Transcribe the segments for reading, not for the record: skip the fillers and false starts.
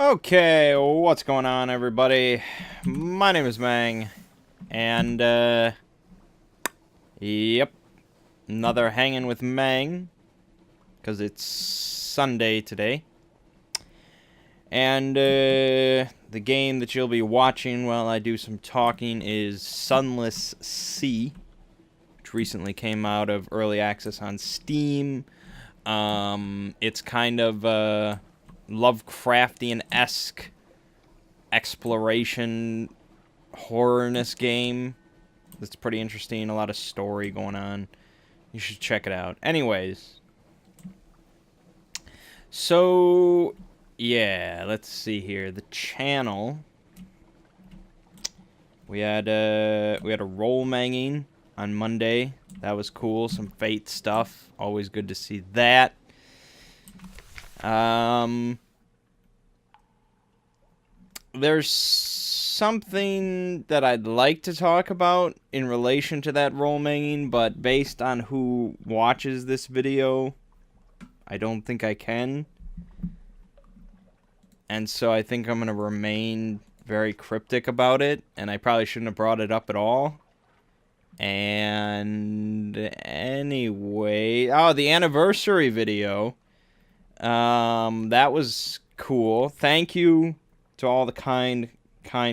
Okay, what's going on, everybody? My name is Mangg, and, yep, another Hanging with Mangg, because it's Sunday today. And, the game that you'll be watching while I do some talking is Sunless Sea, which recently came out of early access on Steam. It's kind of, Lovecraftian-esque exploration horrorness game. That's pretty interesting. A lot of story going on. You should check it out. Anyways, so yeah, let's see here. The channel. We had a roll manging on Monday. That was cool. Some Fate stuff. Always good to see that. There's something that I'd like to talk about in relation to that roll manging, but based on who watches this video, I don't think I can. And so I think I'm going to remain very cryptic about it, and I probably shouldn't have brought it up at all. And anyway, the anniversary video. That was cool. Thank you to all the kind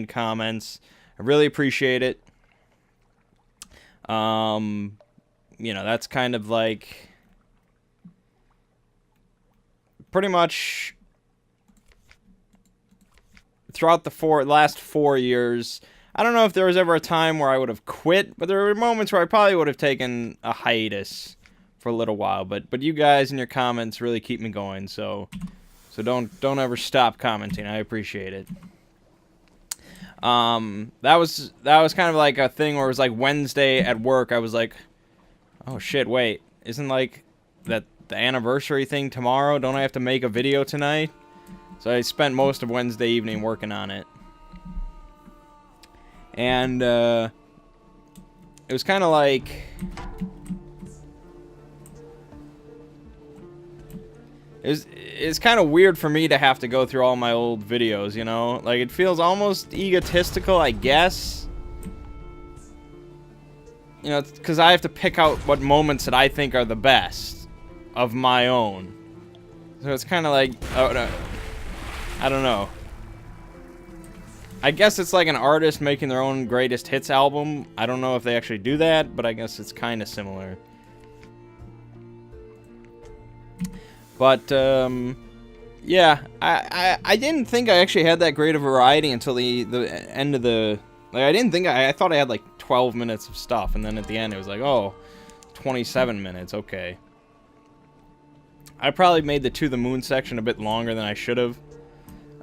comments. I really appreciate it. You know, that's kind of like pretty much throughout the last 4 years. I don't know if there was ever a time where I would have quit, but there were moments where I probably would have taken a hiatus for a little while. But you guys and your comments really keep me going, so don't ever stop commenting. I appreciate it. That was kind of like a thing where it was like Wednesday at work. I was like, oh shit, wait, isn't like that the anniversary thing tomorrow? Don't I have to make a video tonight? So I spent most of Wednesday evening working on it. And it was kind of like it's kind of weird for me to have to go through all my old videos, you know? Like, it feels almost egotistical, I guess. You know, because I have to pick out what moments that I think are the best of my own. So it's kind of like, oh, no, I don't know. I guess it's like an artist making their own greatest hits album. I don't know if they actually do that, but I guess it's kind of similar. But, yeah, I didn't think I actually had that great a variety until the end of the... Like, I didn't think... I thought I had, like, 12 minutes of stuff, and then at the end it was like, oh, 27 minutes, okay. I probably made the To the Moon section a bit longer than I should have.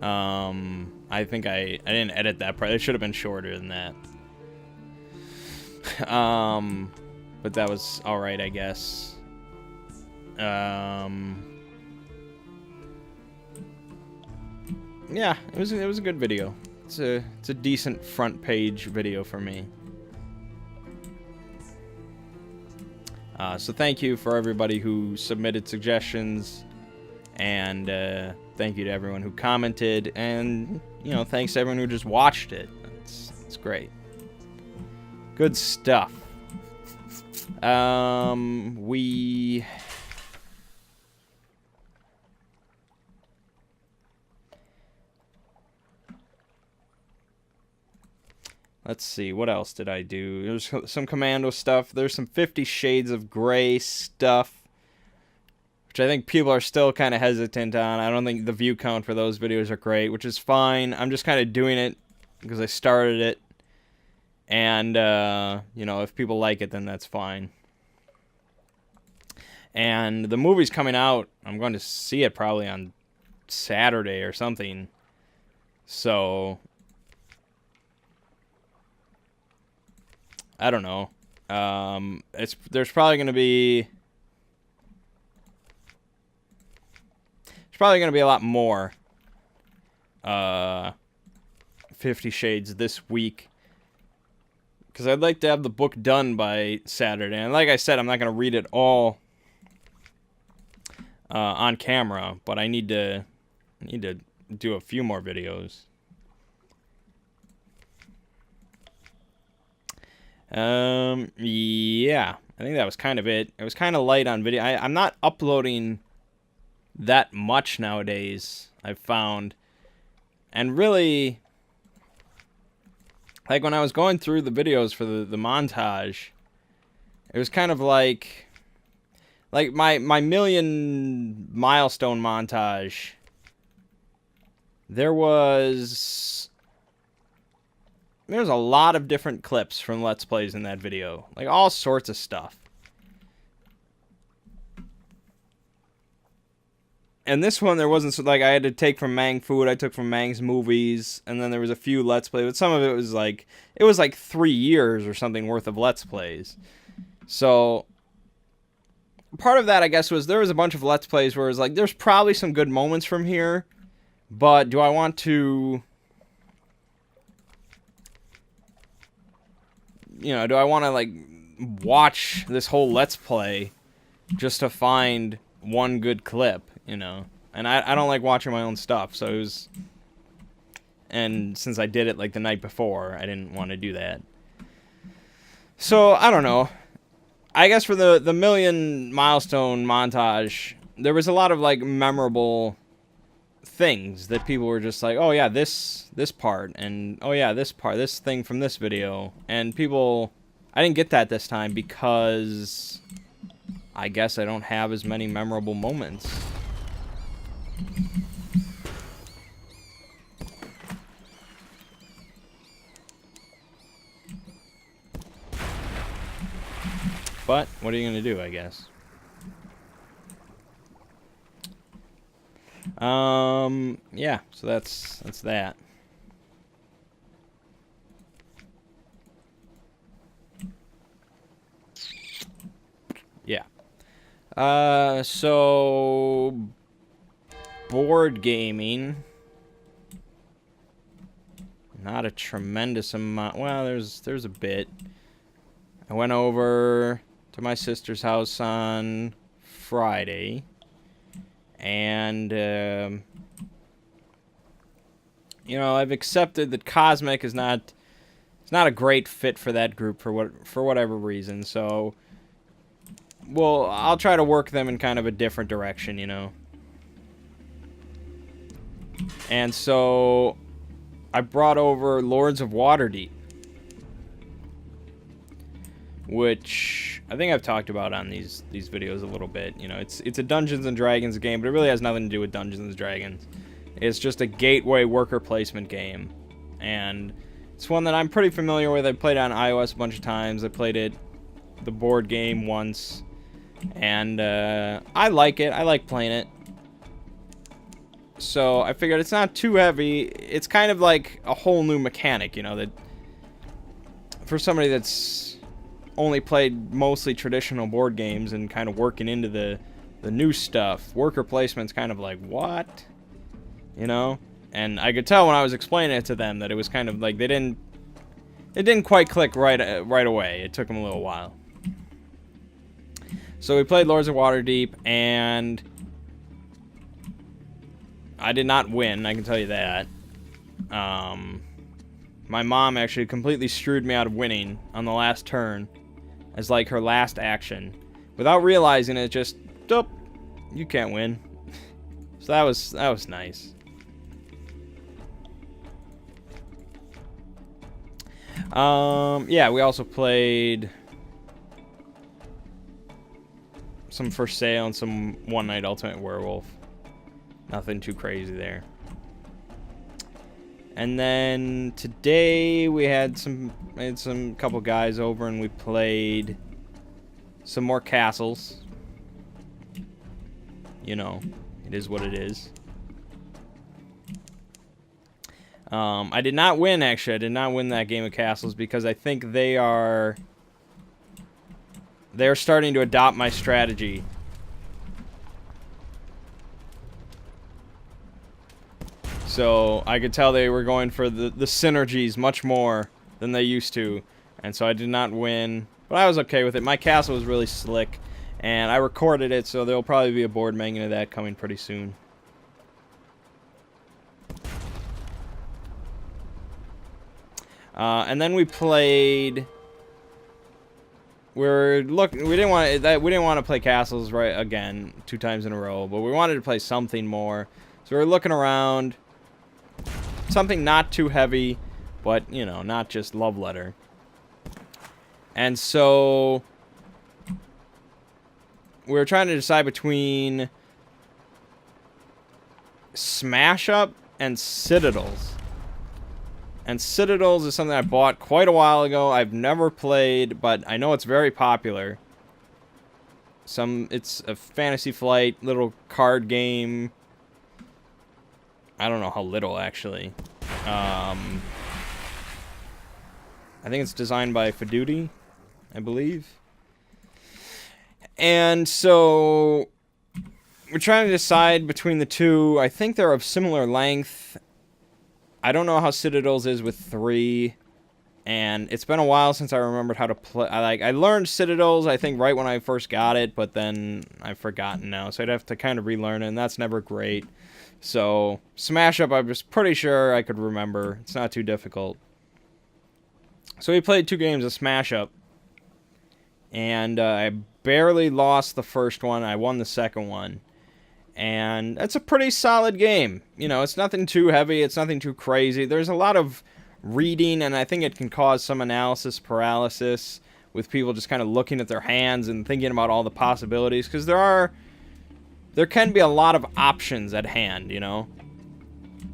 I think I didn't edit that part. It should have been shorter than that. But that was alright, I guess. Yeah, it was a good video. It's a decent front page video for me. So thank you for everybody who submitted suggestions, and thank you to everyone who commented, and you know, thanks to everyone who just watched it. It's great. Good stuff. Let's see, what else did I do? There's some Commando stuff. There's some 50 Shades of Grey stuff, which I think people are still kind of hesitant on. I don't think the view count for those videos are great, which is fine. I'm just kind of doing it because I started it. And, you know, if people like it, then that's fine. And the movie's coming out. I'm going to see it probably on Saturday or something. So... I don't know. There's probably going to be... There's probably going to be a lot more 50 Shades this week. Because I'd like to have the book done by Saturday. And like I said, I'm not going to read it all on camera. But I need to do a few more videos. Yeah, I think that was kind of it. It was kind of light on video. I'm not uploading that much nowadays, I've found. And really, like when I was going through the videos for the montage, it was kind of like my million milestone montage. There's a lot of different clips from Let's Plays in that video. Like, all sorts of stuff. And this one, there wasn't, like, I had to take from Mangg food, I took from Mangg's movies, and then there was a few Let's Plays, but some of it was like 3 years or something worth of Let's Plays. So, part of that, I guess, was there was a bunch of Let's Plays where it was like, there's probably some good moments from here, but do I want to... You know, do I want to, like, watch this whole Let's Play just to find one good clip, you know? And I don't like watching my own stuff, so it was... And since I did it, like, the night before, I didn't want to do that. So, I don't know. I guess for the million milestone montage, there was a lot of, like, memorable things that people were just like, oh yeah, this part, and oh yeah, this part, this thing from this video. And people, I didn't get that this time because I guess I don't have as many memorable moments. But what are you gonna do, I guess? Yeah, so that's that. Yeah. So board gaming. Not a tremendous amount. Well, there's a bit. I went over to my sister's house on Friday. And, you know, I've accepted that Cosmic is not a great fit for that group for whatever reason. So, well, I'll try to work them in kind of a different direction, you know. And so, I brought over Lords of Waterdeep, which I think I've talked about on these videos a little bit. You know, it's a Dungeons and Dragons game, but it really has nothing to do with Dungeons and Dragons. It's just a gateway worker placement game, and it's one that I'm pretty familiar with. I played it on iOS a bunch of times. I played it, the board game, once, and I like it. I like playing it. So I figured it's not too heavy. It's kind of like a whole new mechanic, you know, that for somebody that's only played mostly traditional board games and kind of working into the new stuff. Worker placement's kind of like, what? You know? And I could tell when I was explaining it to them that it was kind of like it didn't quite click right away. It took them a little while. So we played Lords of Waterdeep, and I did not win, I can tell you that. My mom actually completely screwed me out of winning on the last turn as like her last action. Without realizing it, just, doop, you can't win. So that was nice. Yeah, we also played some For Sale and some One Night Ultimate Werewolf. Nothing too crazy there. And then today we had some couple guys over and we played some more castles. You know, it is what it is. I did not win, actually. I did not win that game of castles because I think they're starting to adopt my strategy. So I could tell they were going for the synergies much more than they used to. And so I did not win. But I was okay with it. My castle was really slick. And I recorded it, so there'll probably be a board Mangg of that coming pretty soon. And then we played. We didn't want to play castles right again 2 times in a row, but we wanted to play something more. So we were looking around, something not too heavy, but you know, not just love letter. And so we were trying to decide between Smash Up and Citadels. And Citadels is something I bought quite a while ago. I've never played, but I know it's very popular. It's a Fantasy Flight little card game. I don't know how little, actually. I think it's designed by Fiduti, I believe. And so we're trying to decide between the two. I think they're of similar length. I don't know how Citadels is with 3, and it's been a while since I remembered how to play. I learned Citadels, I think, right when I first got it, but then I've forgotten now, so I'd have to kind of relearn it, and that's never great. So, Smash Up, I was pretty sure I could remember. It's not too difficult. So we played 2 games of Smash Up, and I barely lost the first one. I won the second one. And it's a pretty solid game. You know, it's nothing too heavy. It's nothing too crazy. There's a lot of reading, and I think it can cause some analysis paralysis with people just kind of looking at their hands and thinking about all the possibilities. Because there can be a lot of options at hand, you know.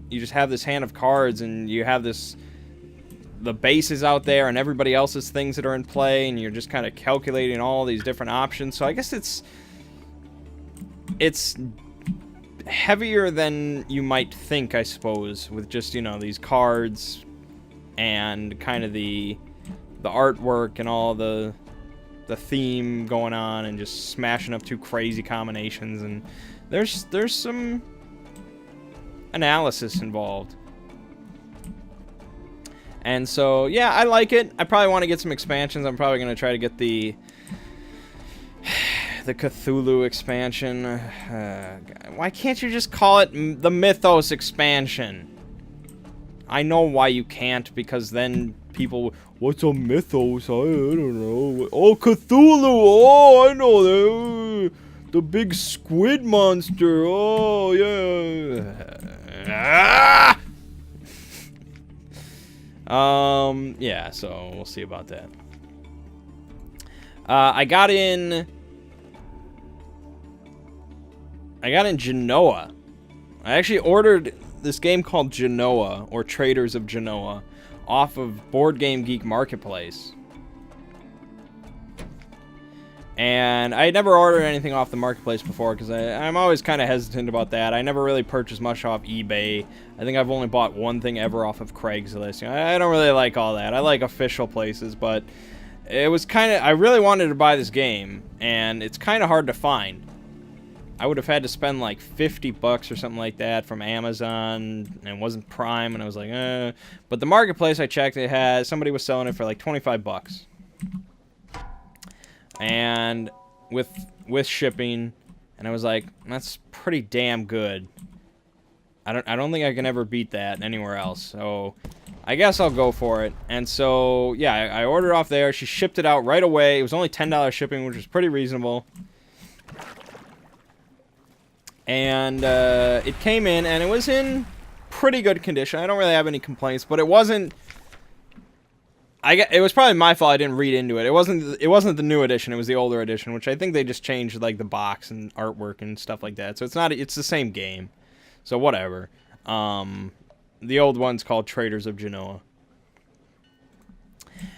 You just have this hand of cards, and you have the bases out there, and everybody else's things that are in play, and you're just kind of calculating all these different options. So I guess it's heavier than you might think, I suppose, with just, you know, these cards and kind of the artwork and all the theme going on, and just smashing up 2 crazy combinations, and there's some analysis involved. And so, yeah, I like it. I probably want to get some expansions. I'm probably going to try to get the Cthulhu expansion. Why can't you just call it the Mythos expansion? I know why you can't, because then people, what's a Mythos? I don't know. Oh, Cthulhu! Oh, I know that. The big squid monster. Oh, yeah. Yeah, so we'll see about that. I got in Genoa. I actually ordered this game called Genoa, or Traders of Genoa, off of Board Game Geek Marketplace. And I had never ordered anything off the marketplace before, because I'm always kind of hesitant about that. I never really purchased much off eBay. I think I've only bought one thing ever off of Craigslist. You know, I don't really like all that. I like official places, but it was kind of... I really wanted to buy this game, and it's kind of hard to find. I would have had to spend like $50 or something like that from Amazon, and it wasn't Prime, and I was like, eh. But the marketplace I checked, somebody was selling it for like $25. And with shipping, and I was like, that's pretty damn good. I don't think I can ever beat that anywhere else. So I guess I'll go for it. And so yeah, I ordered off there. She shipped it out right away. It was only $10 shipping, which was pretty reasonable. And it came in, and it was in pretty good condition. I don't really have any complaints, but it wasn't. It was probably my fault I didn't read into it. It wasn't the new edition. It was the older edition, which I think they just changed like the box and artwork and stuff like that. So it's the same game. So whatever. The old one's called Traders of Genoa.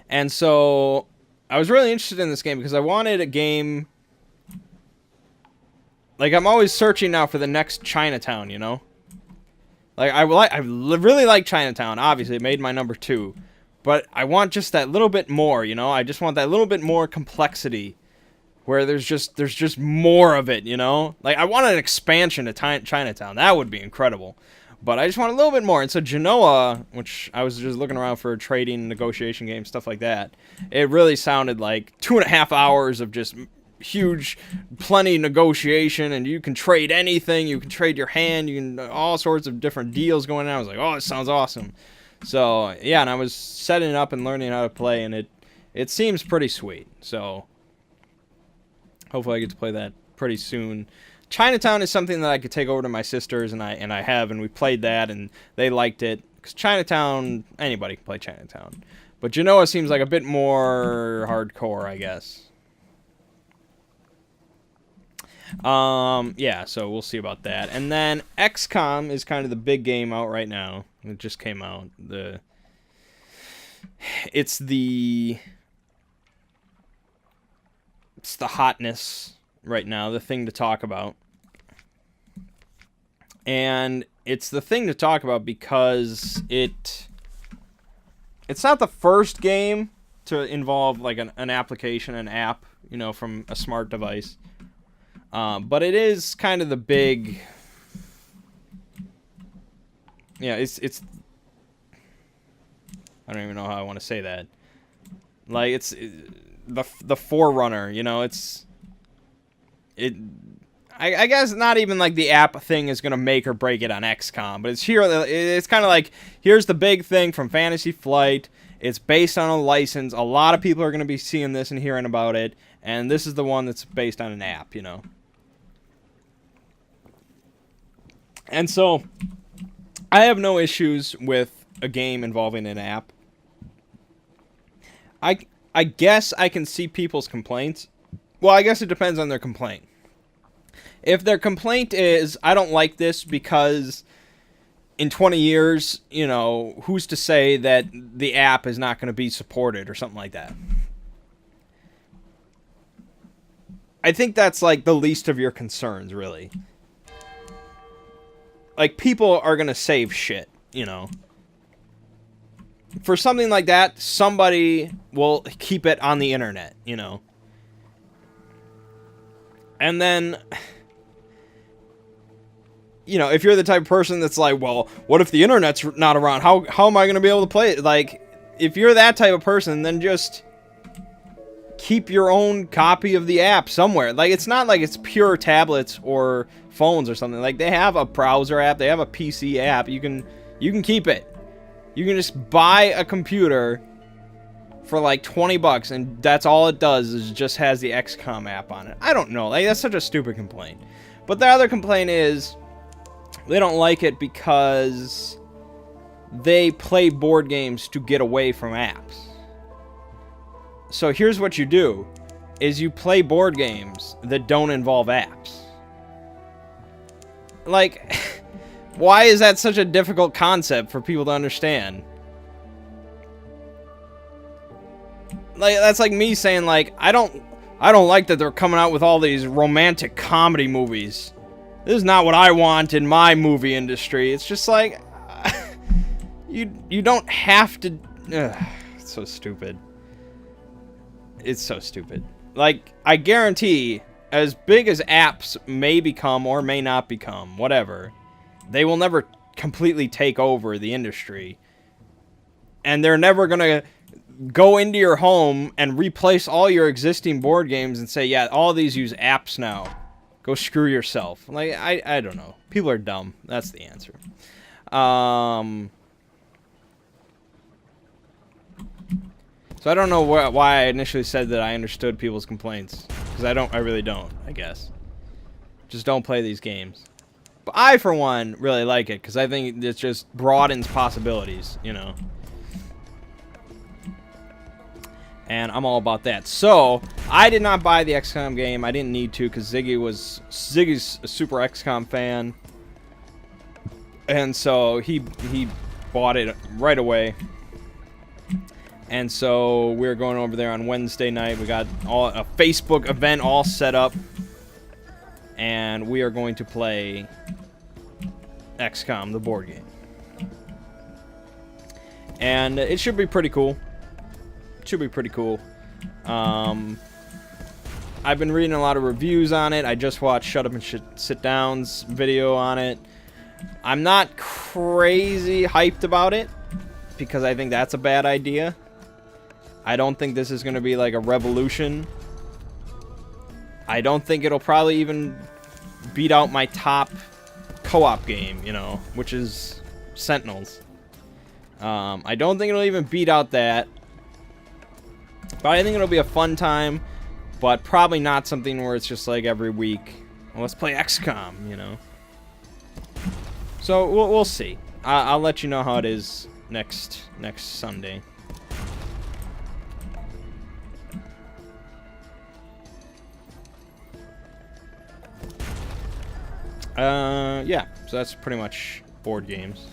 And so I was really interested in this game because I wanted a game. Like, I'm always searching now for the next Chinatown, you know? Like, I really like Chinatown. Obviously, it made my number 2. But I want just that little bit more, you know? I just want that little bit more complexity. Where there's just more of it, you know? Like, I want an expansion to Chinatown. That would be incredible. But I just want a little bit more. And so Genoa, which I was just looking around for a trading, negotiation game, stuff like that. It really sounded like 2.5 hours of just huge, plenty negotiation, and you can trade anything. You can trade your hand. You can all sorts of different deals going on. I was like, oh, it sounds awesome. So, yeah, and I was setting it up and learning how to play, and it seems pretty sweet. So, hopefully I get to play that pretty soon. Chinatown is something that I could take over to my sisters, and I have, and we played that, and they liked it. Because Chinatown, anybody can play Chinatown. But Genoa seems like a bit more hardcore, I guess. Yeah, so we'll see about that. And then XCOM is kind of the big game out right now. It just came out. It's the hotness right now, the thing to talk about. And it's the thing to talk about because it's not the first game to involve like an application, an app, you know, from a smart device. But it is kind of the big, yeah, it's I don't even know how I want to say that. Like, it's the forerunner, you know, I guess not even like the app thing is going to make or break it on XCOM, but it's kind of like, here's the big thing from Fantasy Flight. It's based on a license. A lot of people are going to be seeing this and hearing about it, and this is the one that's based on an app, you know. And so, I have no issues with a game involving an app. I guess I can see people's complaints. Well, I guess it depends on their complaint. If their complaint is, I don't like this because in 20 years, you know, who's to say that the app is not going to be supported or something like that? I think that's like the least of your concerns, really. Like, people are going to save shit, you know. For something like that, somebody will keep it on the internet, you know. And then, you know, if you're the type of person that's like, well, what if the internet's not around? How am I going to be able to play it? Like, if you're that type of person, then just keep your own copy of the app somewhere. Like, it's not like it's pure tablets or phones or something. Like, they have a browser app, they have a PC app. You can keep it. You can just buy a computer for like $20, and that's all it does is just has the XCOM app on it. I don't know. Like, that's such a stupid complaint. But the other complaint is they don't like it because they play board games to get away from apps. So here's what you do, is you play board games that don't involve apps. Like, why is that such a difficult concept for people to understand? Like, that's like me saying, like, I don't like that they're coming out with all these romantic comedy movies. This is not what I want in my movie industry. It's just like, you don't have to. It's so stupid. It's so stupid. Like, I guarantee, as big as apps may become or may not become, whatever, they will never completely take over the industry. And they're never going to go into your home and replace all your existing board games and say, yeah, all these use apps now. Go screw yourself. Like, I don't know. People are dumb. That's the answer. So I don't know why I initially said that I understood people's complaints. Because I really don't, I guess. Just don't play these games. But I, for one, really like it. Because I think it just broadens possibilities, you know. And I'm all about that. So, I did not buy the XCOM game. I didn't need to because Ziggy's a super XCOM fan. And so, he bought it right away. And so, we're going over there on Wednesday night. We got a Facebook event all set up. And we are going to play XCOM, the board game. And it should be pretty cool. Should be pretty cool. I've been reading a lot of reviews on it. I just watched Shut Up and Sit Down's video on it. I'm not crazy hyped about it because I think that's a bad idea. I don't think this is going to be like a revolution. I don't think it'll probably even beat out my top co-op game, you know, which is Sentinels. I don't think it'll even beat out that. But I think it'll be a fun time. But probably not something where it's just like every week. Well, let's play XCOM, you know. So we'll see. I'll let you know how it is next Sunday. Yeah. So that's pretty much board games.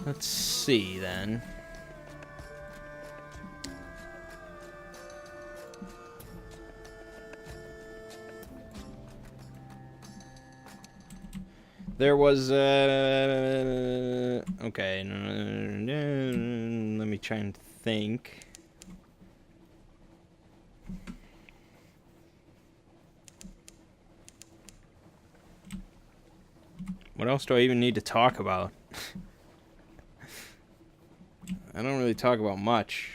Let's see then. There was okay, let me try and think. What else do I even need to talk about? I don't really talk about much.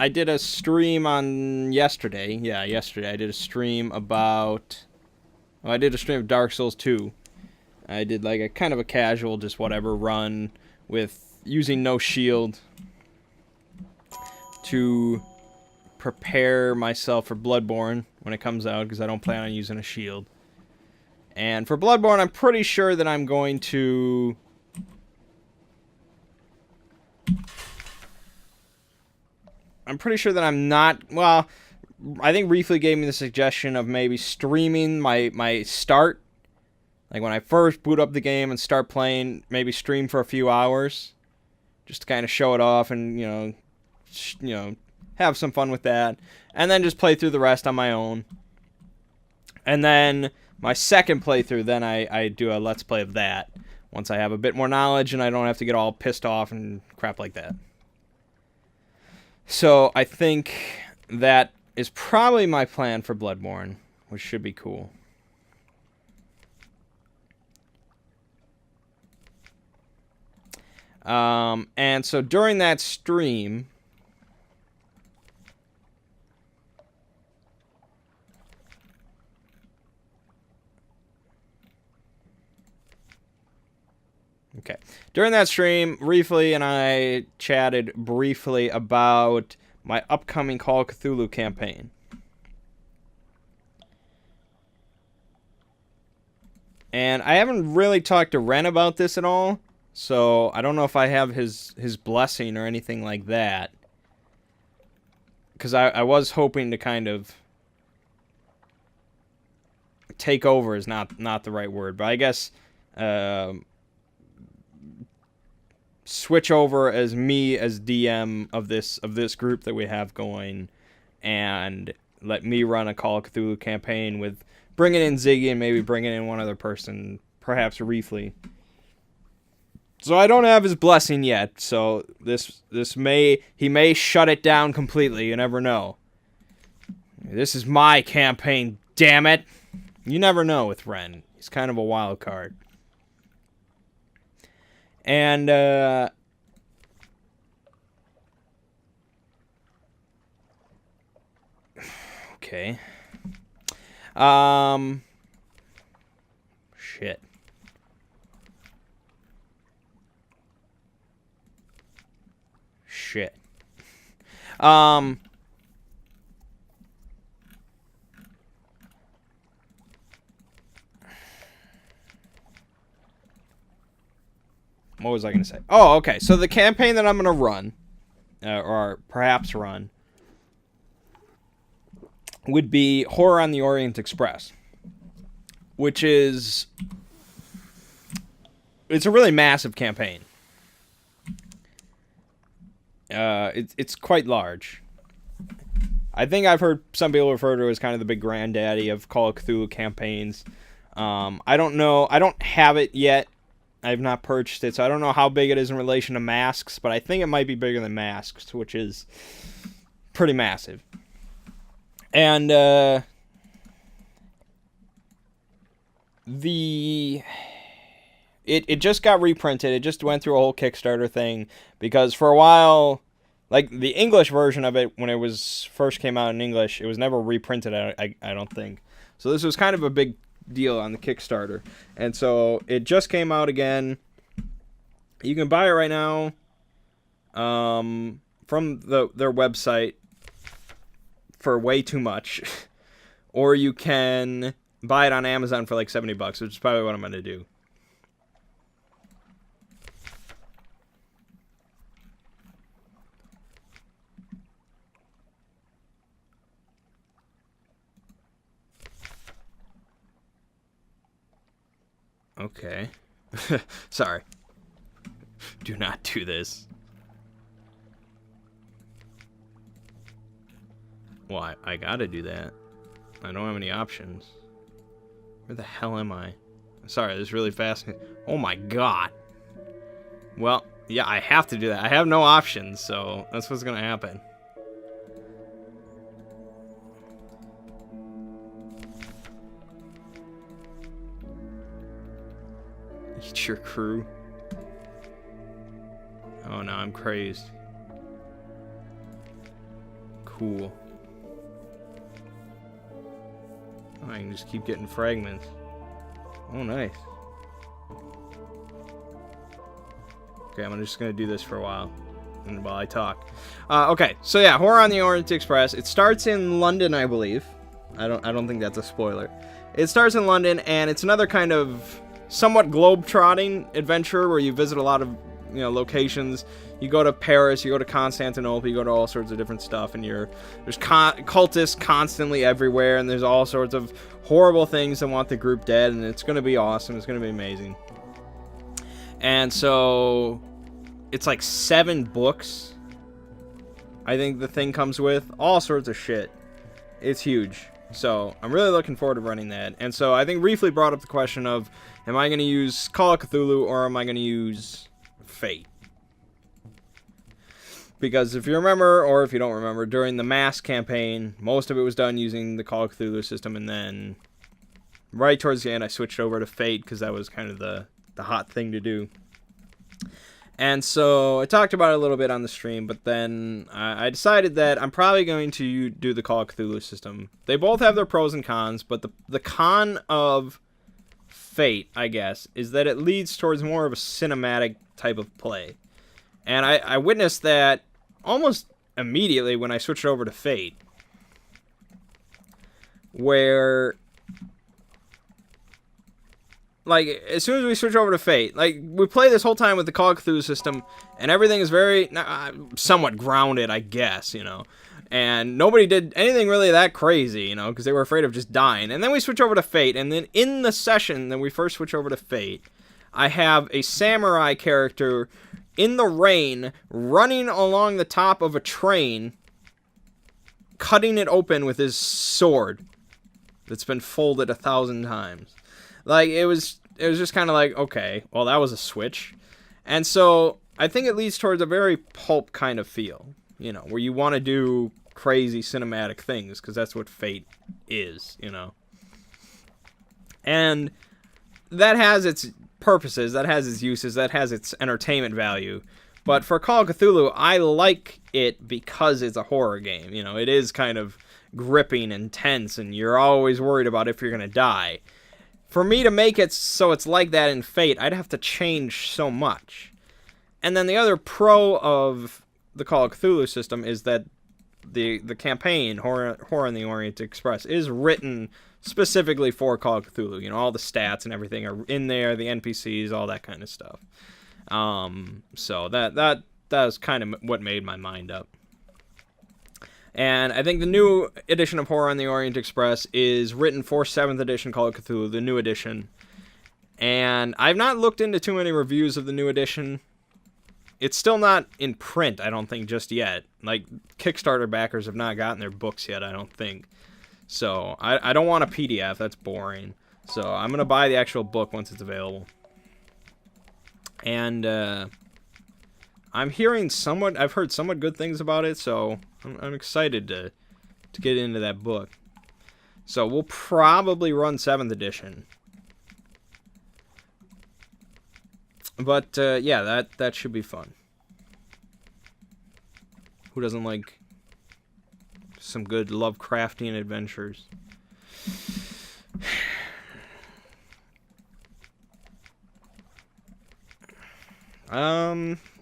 I did a stream on yesterday. Yeah, yesterday I did a stream about... Well, I did a stream of Dark Souls 2. I did like a kind of a casual, just whatever run with using no shield to prepare myself for Bloodborne when it comes out, because I don't plan on using a shield. And for Bloodborne, I'm pretty sure that I'm going to... I'm pretty sure that I'm not... Well, I think Reefly gave me the suggestion of maybe streaming my start. Like when I first boot up the game and start playing, maybe stream for a few hours. Just to kind of show it off and, you know, have some fun with that. And then just play through the rest on my own. And then my second playthrough, then I do a Let's Play of that. Once I have a bit more knowledge and I don't have to get all pissed off and crap like that. So I think that is probably my plan for Bloodborne, which should be cool. And so during that stream, okay. During that stream, Reefly and I chatted briefly about my upcoming Call of Cthulhu campaign. And I haven't really talked to Ren about this at all, so I don't know if I have his blessing or anything like that. Because I was hoping to kind of... Take over is not the right word, but I guess... switch over as me as DM of this group that we have going, and let me run a Call of Cthulhu campaign with bringing in Ziggy and maybe bringing in one other person, perhaps Reefly. So I don't have his blessing yet, so he may shut it down completely. You never know. This is my campaign, damn it. You never know with Ren. He's kind of a wild card. And, okay. Shit. Shit. What was I going to say? Oh, okay. So the campaign that I'm going to run, or perhaps run, would be Horror on the Orient Express, which is... It's a really massive campaign. It's quite large. I think I've heard some people refer to it as kind of the big granddaddy of Call of Cthulhu campaigns. I don't know. I don't have it yet. I've not purchased it, so I don't know how big it is in relation to Masks, but I think it might be bigger than Masks, which is pretty massive. And it just got reprinted. It just went through a whole Kickstarter thing because for a while, like the English version of it, when it was first came out in English, it was never reprinted. I don't think. So this was kind of a big deal on the Kickstarter, and so it just came out again. You can buy it right now from their website for way too much, or you can buy it on Amazon for like $70, which is probably what I'm going to do. Okay. Sorry. Do not do this. Well, I gotta do that. I don't have any options. Where the hell am I? Sorry, this is really fascinating. Oh my god. Well, yeah, I have to do that. I have no options, so that's what's gonna happen. Eat your crew. Oh, no, I'm crazed. Cool. Oh, I can just keep getting fragments. Oh, nice. Okay, I'm just gonna do this for a while, and while I talk. Okay, so yeah, Horror on the Orient Express. It starts in London, I believe. I don't think that's a spoiler. It starts in London, and it's another kind of somewhat globe-trotting adventure where you visit a lot of, you know, locations. You go to Paris, you go to Constantinople, you go to all sorts of different stuff, and there's cultists constantly everywhere, and there's all sorts of horrible things that want the group dead, and it's going to be awesome. It's going to be amazing. And so it's like 7 books, I think the thing comes with. All sorts of shit. It's huge. So I'm really looking forward to running that. And so I think briefly brought up the question of, am I going to use Call of Cthulhu or am I going to use Fate? Because if you remember, or if you don't remember, during the Mask campaign, most of it was done using the Call of Cthulhu system, and then right towards the end I switched over to Fate because that was kind of the hot thing to do. And so I talked about it a little bit on the stream, but then I decided that I'm probably going to do the Call of Cthulhu system. They both have their pros and cons, but the con of Fate, I guess, is that it leads towards more of a cinematic type of play. And I witnessed that almost immediately when I switched over to Fate, where, like, as soon as we switch over to Fate, like, we play this whole time with the Call of Cthulhu system, and everything is very, somewhat grounded, I guess, you know. And nobody did anything really that crazy, you know, because they were afraid of just dying. And then we switch over to Fate, and then in the session that we first switch over to Fate, I have a samurai character in the rain, running along the top of a train, cutting it open with his sword that's been folded 1,000 times. Like, it was just kind of like, okay, well, that was a switch. And so I think it leads towards a very pulp kind of feel, you know, where you want to do crazy cinematic things, because that's what Fate is, you know. And that has its purposes, that has its uses, that has its entertainment value. But for Call of Cthulhu, I like it because it's a horror game. You know, it is kind of gripping and tense, and you're always worried about if you're going to die. For me to make it so it's like that in Fate, I'd have to change so much. And then the other pro of the Call of Cthulhu system is that the campaign, Horror on the Orient Express, is written specifically for Call of Cthulhu. You know, all the stats and everything are in there, the NPCs, all that kind of stuff. So that is kind of what made my mind up. And I think the new edition of Horror on the Orient Express is written for 7th edition Call of Cthulhu, the new edition. And I've not looked into too many reviews of the new edition. It's still not in print, I don't think, just yet. Like, Kickstarter backers have not gotten their books yet, I don't think. So, I don't want a PDF, that's boring. So I'm going to buy the actual book once it's available. And I've heard somewhat good things about it, so I'm excited to get into that book. So we'll probably run 7th edition. But yeah, that should be fun. Who doesn't like some good Lovecraftian adventures?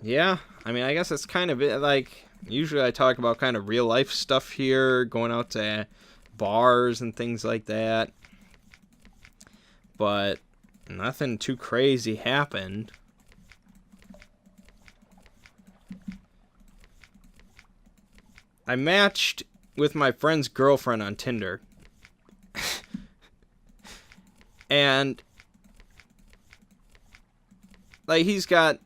Yeah. I mean, I guess it's kind of it. Like, usually I talk about kind of real life stuff here, going out to bars and things like that. But nothing too crazy happened. I matched with my friend's girlfriend on Tinder. And like he's got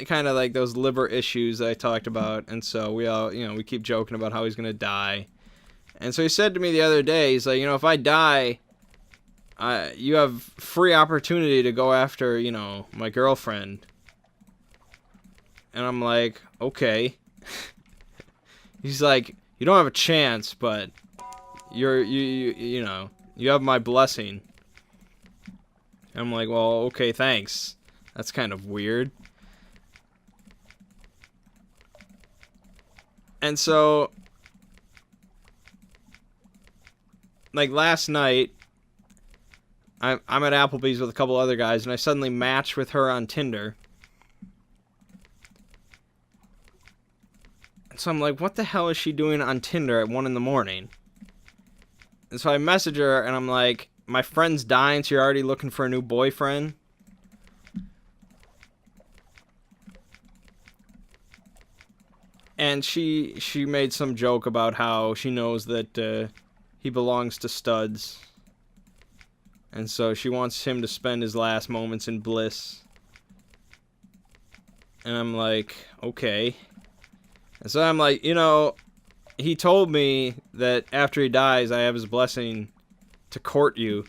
kind of like those liver issues that I talked about, and so we all, we keep joking about how he's going to die. And so he said to me the other day, he's like, if I die, you have free opportunity to go after, my girlfriend. And I'm like, okay. He's like, you don't have a chance, but you have my blessing. And I'm like, well, okay, thanks. That's kind of weird. And so, like last night, I'm at Applebee's with a couple other guys, and I suddenly matched with her on Tinder. So I'm like, what the hell is she doing on Tinder at 1 a.m? And so I message her, and I'm like, my friend's dying, so you're already looking for a new boyfriend? And she made some joke about how she knows that he belongs to studs. And so she wants him to spend his last moments in bliss. And I'm like, okay. And so I'm like, he told me that after he dies, I have his blessing to court you.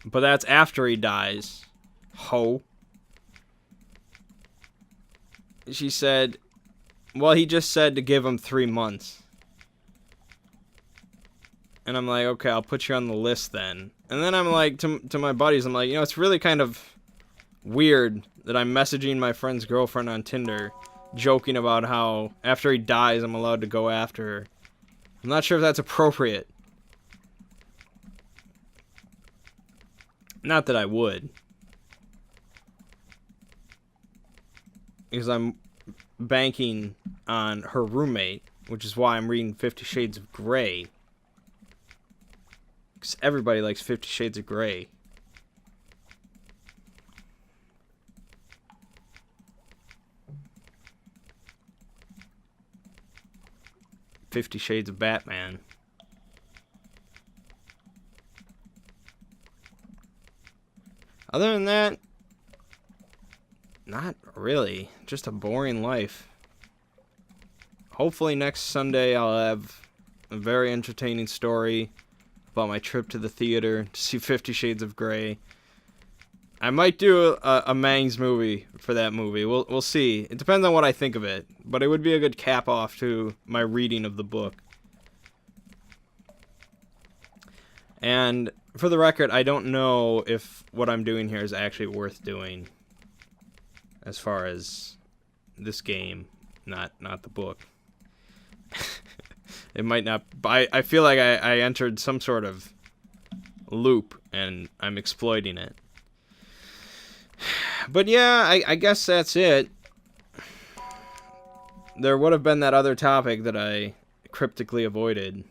But that's after he dies. Ho. She said, well, he just said to give him 3 months. And I'm like, okay, I'll put you on the list then. And then I'm like, to my buddies, I'm like, it's really kind of weird that I'm messaging my friend's girlfriend on Tinder, joking about how after he dies, I'm allowed to go after her. I'm not sure if that's appropriate. Not that I would. Because I'm banking on her roommate, which is why I'm reading 50 Shades of Grey. Because everybody likes 50 Shades of Grey. "50 Shades of Batman." Other than that, not really. Just a boring life. Hopefully next Sunday I'll have a very entertaining story about my trip to the theater to see 50 Shades of Grey. I might do a Mang's movie for that movie. We'll see. It depends on what I think of it. But it would be a good cap off to my reading of the book. And for the record, I don't know if what I'm doing here is actually worth doing. As far as this game, not the book. It might not... I feel like I entered some sort of loop, and I'm exploiting it. But yeah, I guess that's it. There would have been that other topic that I cryptically avoided.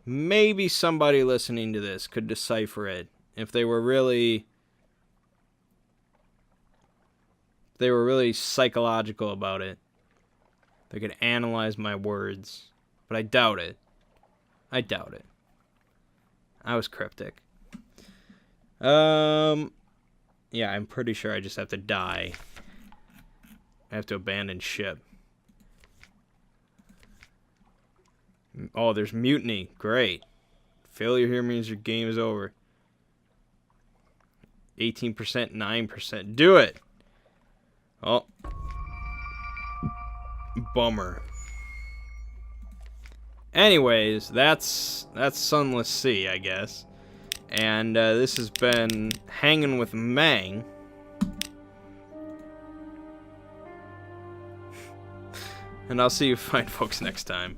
Maybe somebody listening to this could decipher it. If they were really psychological about it. They could analyze my words. But I doubt it. I was cryptic. Yeah, I'm pretty sure I just have to die. I have to abandon ship. Oh, there's mutiny. Great. Failure here means your game is over. 18%, 9%. Do it! Oh. Bummer. Anyways, that's Sunless Sea, I guess. And this has been Hanging with Mangg. And I'll see you fine folks next time.